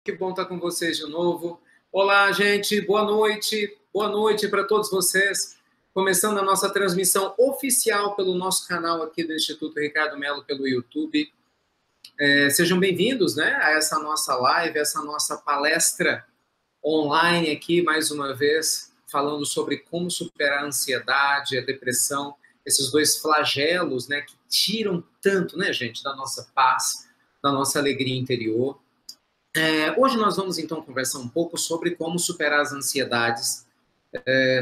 Que bom estar com vocês de novo. Olá, gente, boa noite para todos vocês. Começando a nossa transmissão oficial pelo nosso canal aqui do Instituto Ricardo Mello pelo YouTube. Sejam bem-vindos, né, a essa nossa live, essa nossa palestra online aqui, mais uma vez, falando sobre como superar a ansiedade, a depressão, esses dois flagelos, né, que tiram tanto, né, gente, da nossa paz, da nossa alegria interior. Hoje nós vamos, então, conversar um pouco sobre como superar as ansiedades.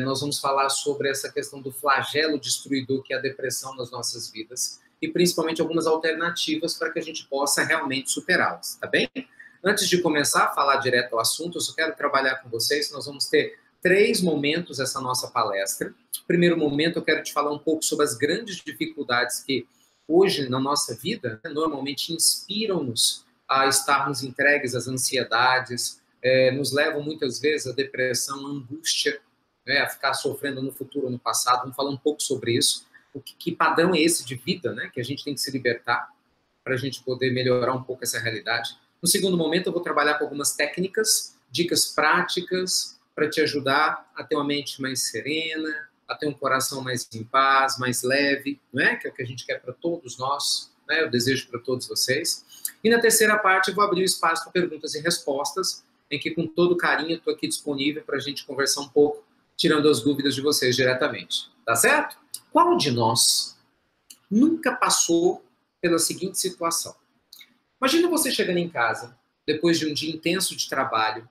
Nós vamos falar sobre essa questão do flagelo destruidor que é a depressão nas nossas vidas e, principalmente, algumas alternativas para que a gente possa realmente superá-las, tá bem? Antes de começar a falar direto ao assunto, eu só quero trabalhar com vocês. Nós vamos ter 3 momentos essa nossa palestra. No primeiro momento, eu quero te falar um pouco sobre as grandes dificuldades que, hoje, na nossa vida, normalmente inspiram-nos a estarmos entregues às ansiedades, nos levam muitas vezes à depressão, à angústia, né, a ficar sofrendo no futuro ou no passado. Vamos falar um pouco sobre isso. Que padrão é esse de vida, né, que a gente tem que se libertar para a gente poder melhorar um pouco essa realidade. No segundo momento, eu vou trabalhar com algumas técnicas, dicas práticas para te ajudar a ter uma mente mais serena, a ter um coração mais em paz, mais leve, não é? Que é o que a gente quer para todos nós, né? Eu desejo para todos vocês. E na terceira parte, eu vou abrir o espaço para perguntas e respostas, em que, com todo carinho, estou aqui disponível para a gente conversar um pouco, tirando as dúvidas de vocês diretamente. Tá certo? Qual de nós nunca passou pela seguinte situação? Imagina você chegando em casa, depois de um dia intenso de trabalho,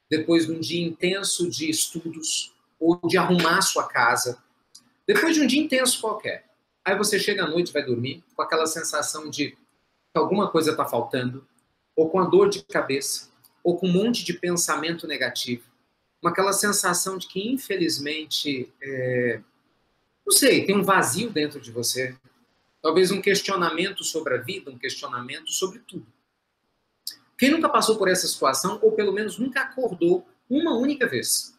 depois de um dia intenso de estudos, ou de arrumar a sua casa, depois de um dia intenso qualquer. Aí você chega à noite e vai dormir com aquela sensação de que alguma coisa está faltando, ou com a dor de cabeça, ou com um monte de pensamento negativo. Aquela sensação de que, infelizmente, não sei, tem um vazio dentro de você. Talvez um questionamento sobre a vida, um questionamento sobre tudo. Quem nunca passou por essa situação, ou pelo menos nunca acordou uma única vez,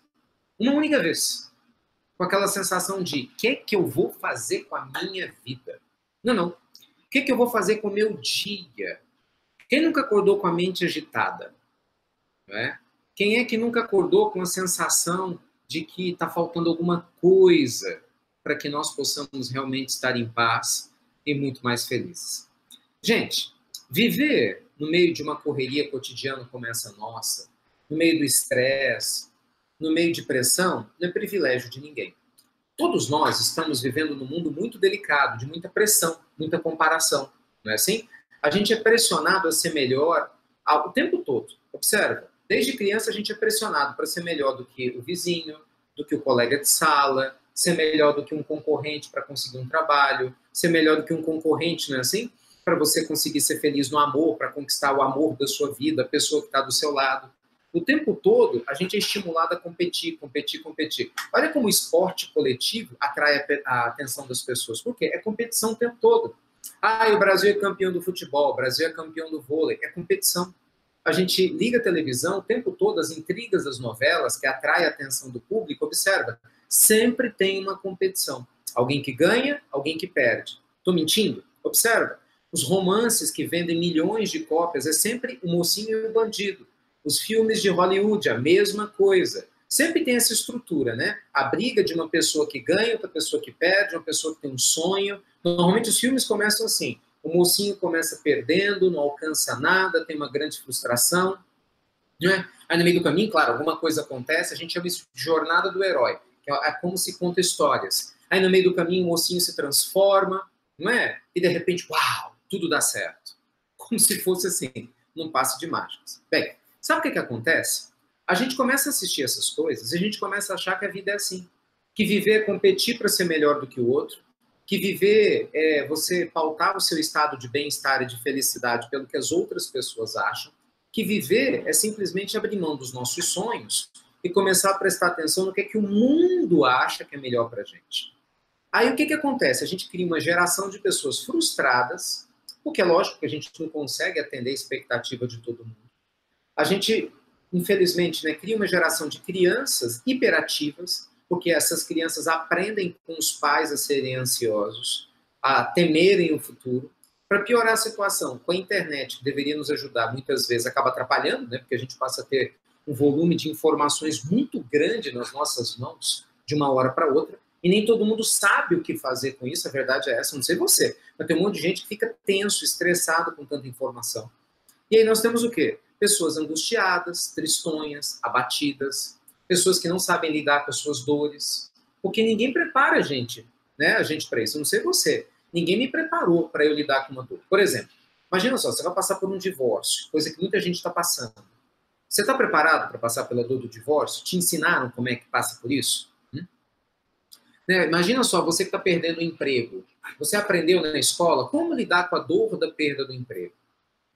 com aquela sensação de o que eu vou fazer com a minha vida? Não. O que eu vou fazer com o meu dia? Quem nunca acordou com a mente agitada? Não é? Quem é que nunca acordou com a sensação de que está faltando alguma coisa para que nós possamos realmente estar em paz e muito mais felizes? Gente, viver no meio de uma correria cotidiana como essa nossa, no meio do estresse, no meio de pressão, não é privilégio de ninguém. Todos nós estamos vivendo num mundo muito delicado, de muita pressão, muita comparação, não é assim? A gente é pressionado a ser melhor o tempo todo. Observa, desde criança a gente é pressionado para ser melhor do que o vizinho, do que o colega de sala, ser melhor do que um concorrente para conseguir um trabalho, ser melhor do que um concorrente, não é assim? Para você conseguir ser feliz no amor, para conquistar o amor da sua vida, a pessoa que está do seu lado. O tempo todo, a gente é estimulado a competir. Olha como o esporte coletivo atrai a atenção das pessoas. Por quê? É competição o tempo todo. O Brasil é campeão do futebol, o Brasil é campeão do vôlei. É competição. A gente liga a televisão o tempo todo, as intrigas das novelas, que atrai a atenção do público, observa, sempre tem uma competição. Alguém que ganha, alguém que perde. Estou mentindo? Observa. Os romances que vendem milhões de cópias é sempre o mocinho e o bandido. Os filmes de Hollywood, a mesma coisa. Sempre tem essa estrutura, né? A briga de uma pessoa que ganha, outra pessoa que perde, uma pessoa que tem um sonho. Normalmente os filmes começam assim. O mocinho começa perdendo, não alcança nada, tem uma grande frustração. Né? Aí no meio do caminho, claro, alguma coisa acontece, a gente chama isso de jornada do herói, que é como se conta histórias. Aí no meio do caminho o mocinho se transforma, não é? E de repente, uau, tudo dá certo. Como se fosse assim, num passe de mágicas. Bem, sabe o que acontece? A gente começa a assistir essas coisas e a gente começa a achar que a vida é assim. Que viver é competir para ser melhor do que o outro. Que viver é você pautar o seu estado de bem-estar e de felicidade pelo que as outras pessoas acham. Que viver é simplesmente abrir mão dos nossos sonhos e começar a prestar atenção no que o mundo acha que é melhor para a gente. Aí o que acontece? A gente cria uma geração de pessoas frustradas, porque é lógico que a gente não consegue atender a expectativa de todo mundo. A gente, infelizmente, né, cria uma geração de crianças hiperativas, porque essas crianças aprendem com os pais a serem ansiosos, a temerem o futuro. Para piorar a situação, com a internet, que deveria nos ajudar, muitas vezes acaba atrapalhando, né? Porque a gente passa a ter um volume de informações muito grande nas nossas mãos, de uma hora para outra, e nem todo mundo sabe o que fazer com isso, a verdade é essa, não sei você, mas tem um monte de gente que fica tenso, estressado com tanta informação. E aí nós temos o quê? Pessoas angustiadas, tristonhas, abatidas, pessoas que não sabem lidar com as suas dores, porque ninguém prepara né, a gente para isso, eu não sei você. Ninguém me preparou para eu lidar com uma dor. Por exemplo, imagina só, você vai passar por um divórcio, coisa que muita gente está passando. Você está preparado para passar pela dor do divórcio? Te ensinaram como é que passa por isso? Né? Imagina só, você que está perdendo o emprego. Você aprendeu na escola como lidar com a dor da perda do emprego?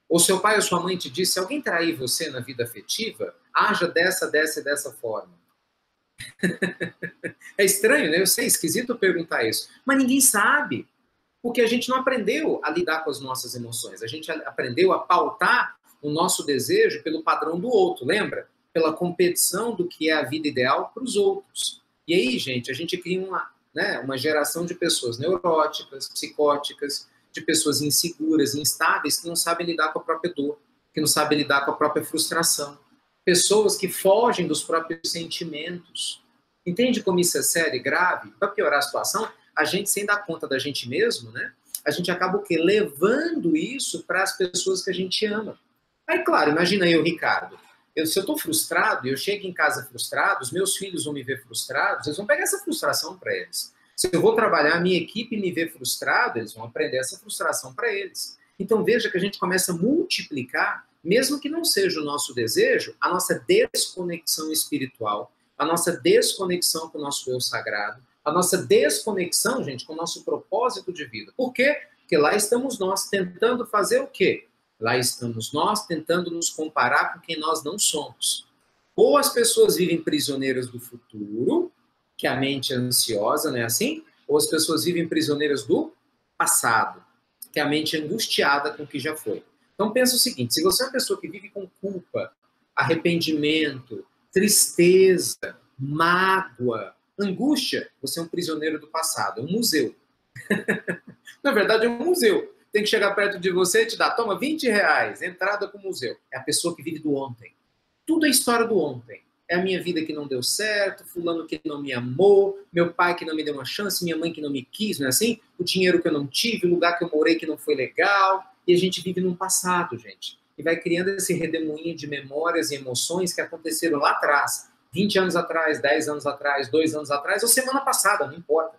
Ou seu pai ou sua mãe te disse, se alguém trair você na vida afetiva, haja dessa e dessa forma. É estranho, né? Eu sei, é esquisito perguntar isso. Mas ninguém sabe. Porque a gente não aprendeu a lidar com as nossas emoções. A gente aprendeu a pautar o nosso desejo pelo padrão do outro, lembra? Pela competição do que é a vida ideal para os outros. E aí, gente, a gente cria uma geração de pessoas neuróticas, psicóticas, de pessoas inseguras, instáveis, que não sabem lidar com a própria dor, que não sabem lidar com a própria frustração. Pessoas que fogem dos próprios sentimentos. Entende como isso é sério e grave? Para piorar a situação, a gente, sem dar conta da gente mesmo, né? A gente acaba o quê? Levando isso para as pessoas que a gente ama. Aí, claro, imagina eu, Ricardo. Se eu estou frustrado e eu chego em casa frustrado, os meus filhos vão me ver frustrados, eles vão pegar essa frustração para eles. Se eu vou trabalhar, a minha equipe me ver frustrado, eles vão aprender essa frustração para eles. Então, veja que a gente começa a multiplicar, mesmo que não seja o nosso desejo, a nossa desconexão espiritual, a nossa desconexão com o nosso eu sagrado, a nossa desconexão, gente, com o nosso propósito de vida. Por quê? Porque lá estamos nós tentando fazer o quê? Lá estamos nós tentando nos comparar com quem nós não somos. Ou as pessoas vivem prisioneiras do futuro, que a mente é ansiosa, não é assim? Ou as pessoas vivem prisioneiras do passado, que a mente é angustiada com o que já foi. Então pensa o seguinte, se você é uma pessoa que vive com culpa, arrependimento, tristeza, mágoa, angústia, você é um prisioneiro do passado, é um museu. Na verdade, é um museu. Tem que chegar perto de você e te dar, toma, R$20, entrada para o museu. É a pessoa que vive do ontem. Tudo é história do ontem. É a minha vida que não deu certo, fulano que não me amou, meu pai que não me deu uma chance, minha mãe que não me quis, não é assim? O dinheiro que eu não tive, o lugar que eu morei que não foi legal. E a gente vive num passado, gente. E vai criando esse redemoinho de memórias e emoções que aconteceram lá atrás. 20 anos atrás, 10 anos atrás, 2 anos atrás, ou semana passada, não importa.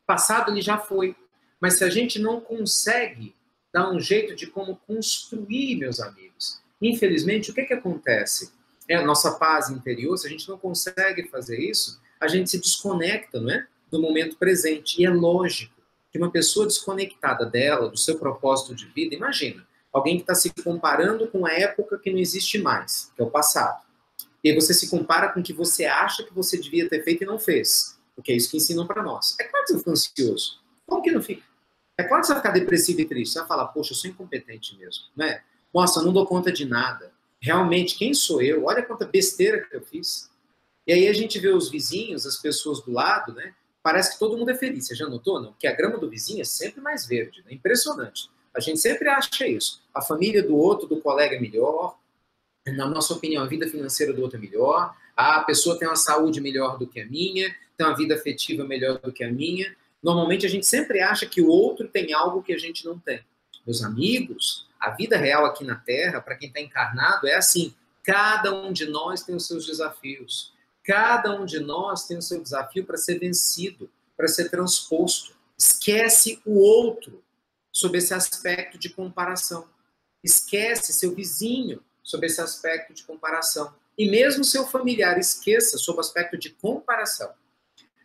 Passado ele já foi. Mas se a gente não consegue dar um jeito de como construir, meus amigos, infelizmente, o que acontece? É a nossa paz interior, se a gente não consegue fazer isso, a gente se desconecta, não é? Do momento presente. E é lógico que uma pessoa desconectada dela, do seu propósito de vida, imagina, alguém que está se comparando com a época que não existe mais, que é o passado. E aí você se compara com o que você acha que você devia ter feito e não fez. Porque é isso que ensinam para nós. É claro que você fica ansioso. Como que não fica? É claro que você vai ficar depressivo e triste. Você vai falar, poxa, eu sou incompetente mesmo. Né? Nossa, eu não dou conta de nada. Realmente, quem sou eu? Olha quanta besteira que eu fiz. E aí a gente vê os vizinhos, as pessoas do lado, né? Parece que todo mundo é feliz. Você já notou, não? Que a grama do vizinho é sempre mais verde. Né? Impressionante. A gente sempre acha isso. A família do outro, do colega é melhor. Na nossa opinião, a vida financeira do outro é melhor. A pessoa tem uma saúde melhor do que a minha. Tem uma vida afetiva melhor do que a minha. Normalmente a gente sempre acha que o outro tem algo que a gente não tem. Meus amigos, a vida real aqui na Terra, para quem está encarnado, é assim. Cada um de nós tem os seus desafios. Cada um de nós tem o seu desafio para ser vencido, para ser transposto. Esquece o outro sob esse aspecto de comparação. Esquece seu vizinho sob esse aspecto de comparação. E mesmo seu familiar, esqueça sob o aspecto de comparação.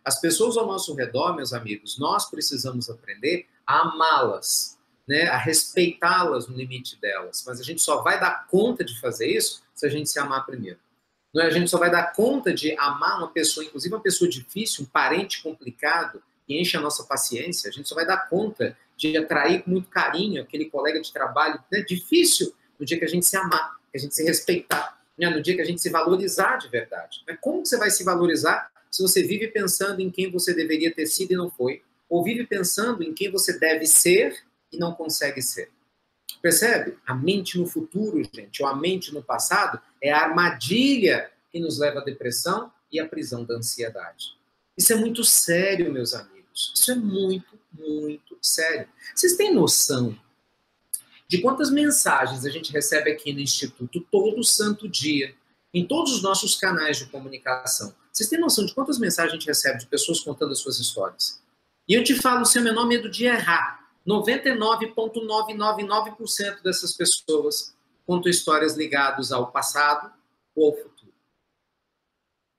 As pessoas ao nosso redor, meus amigos, nós precisamos aprender a amá-las, né? A respeitá-las no limite delas. Mas a gente só vai dar conta de fazer isso se a gente se amar primeiro. Não é? A gente só vai dar conta de amar uma pessoa, inclusive uma pessoa difícil, um parente complicado, que enche a nossa paciência. A gente só vai dar conta de atrair com muito carinho aquele colega de trabalho, né? Difícil, no dia que a gente se amar, que a gente se respeitar, né? No dia que a gente se valorizar de verdade. Mas como que você vai se valorizar se você vive pensando em quem você deveria ter sido e não foi? Ou vive pensando em quem você deve ser e não consegue ser. Percebe? A mente no futuro, gente, ou a mente no passado, é a armadilha que nos leva à depressão e à prisão da ansiedade. Isso é muito sério, meus amigos. Isso é muito, muito sério. Vocês têm noção de quantas mensagens a gente recebe aqui no Instituto todo santo dia, em todos os nossos canais de comunicação? Vocês têm noção de quantas mensagens a gente recebe de pessoas contando as suas histórias? E eu te falo sem o menor medo de errar. 99,999% dessas pessoas contam histórias ligadas ao passado ou ao futuro.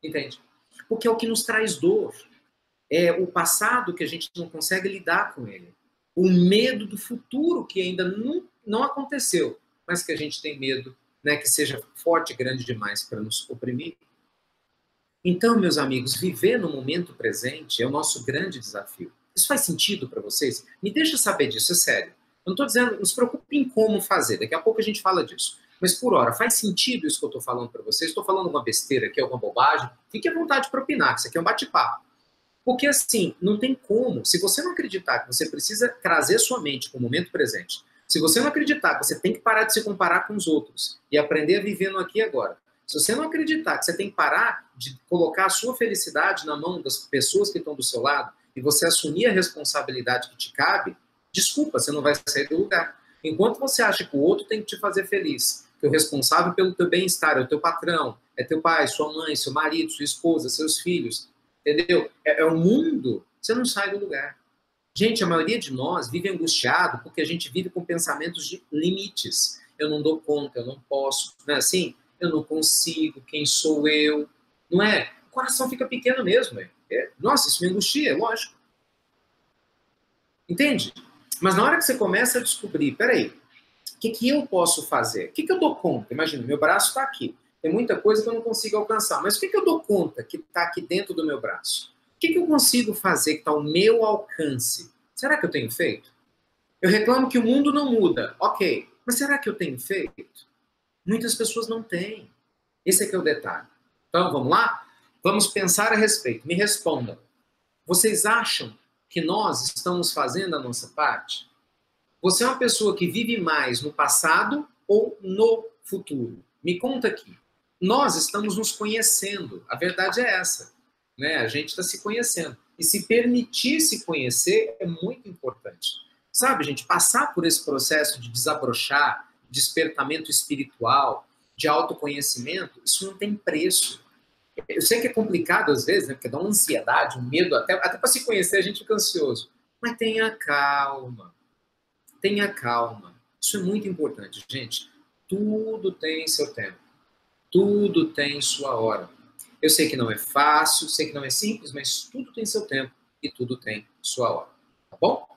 Entende? Porque é o que nos traz dor. É o passado que a gente não consegue lidar com ele. O medo do futuro que ainda não aconteceu, mas que a gente tem medo, né, que seja forte e grande demais para nos oprimir. Então, meus amigos, viver no momento presente é o nosso grande desafio. Isso faz sentido para vocês? Me deixa saber disso, é sério. Eu não estou dizendo, não se preocupe em como fazer, daqui a pouco a gente fala disso. Mas por hora, faz sentido isso que eu estou falando para vocês? Estou falando uma besteira aqui, alguma bobagem? Fique à vontade para opinar, que isso aqui é um bate-papo. Porque assim, não tem como. Se você não acreditar que você precisa trazer sua mente para o momento presente, se você não acreditar que você tem que parar de se comparar com os outros e aprender a viver no aqui e agora, se você não acreditar que você tem que parar de colocar a sua felicidade na mão das pessoas que estão do seu lado e você assumir a responsabilidade que te cabe, desculpa, você não vai sair do lugar. Enquanto você acha que o outro tem que te fazer feliz, que o responsável pelo teu bem-estar é o teu patrão, é teu pai, sua mãe, seu marido, sua esposa, seus filhos, entendeu? É o mundo, você não sai do lugar. Gente, a maioria de nós vive angustiado porque a gente vive com pensamentos de limites. Eu não dou conta, eu não posso, não é assim? Eu não consigo, quem sou eu? Não é? O coração fica pequeno mesmo. Nossa, isso me angustia, lógico. Entende? Mas na hora que você começa a descobrir, peraí, o que eu posso fazer? O que eu dou conta? Imagina, meu braço está aqui. Tem muita coisa que eu não consigo alcançar. Mas o que eu dou conta que está aqui dentro do meu braço? O que eu consigo fazer que está ao meu alcance? Será que eu tenho feito? Eu reclamo que o mundo não muda. Ok, mas será que eu tenho feito? Muitas pessoas não têm. Esse é que é o detalhe. Então, vamos lá? Vamos pensar a respeito. Me respondam. Vocês acham que nós estamos fazendo a nossa parte? Você é uma pessoa que vive mais no passado ou no futuro? Me conta aqui. Nós estamos nos conhecendo. A verdade é essa. Né? A gente está se conhecendo. E se permitir se conhecer é muito importante. Sabe, gente, passar por esse processo de desabrochar, despertamento espiritual, de autoconhecimento, isso não tem preço. Eu sei que é complicado às vezes, né? Porque dá uma ansiedade, um medo, até para se conhecer a gente fica ansioso. Mas tenha calma. Tenha calma. Isso é muito importante, gente. Tudo tem seu tempo. Tudo tem sua hora. Eu sei que não é fácil, sei que não é simples, mas tudo tem seu tempo e tudo tem sua hora. Tá bom?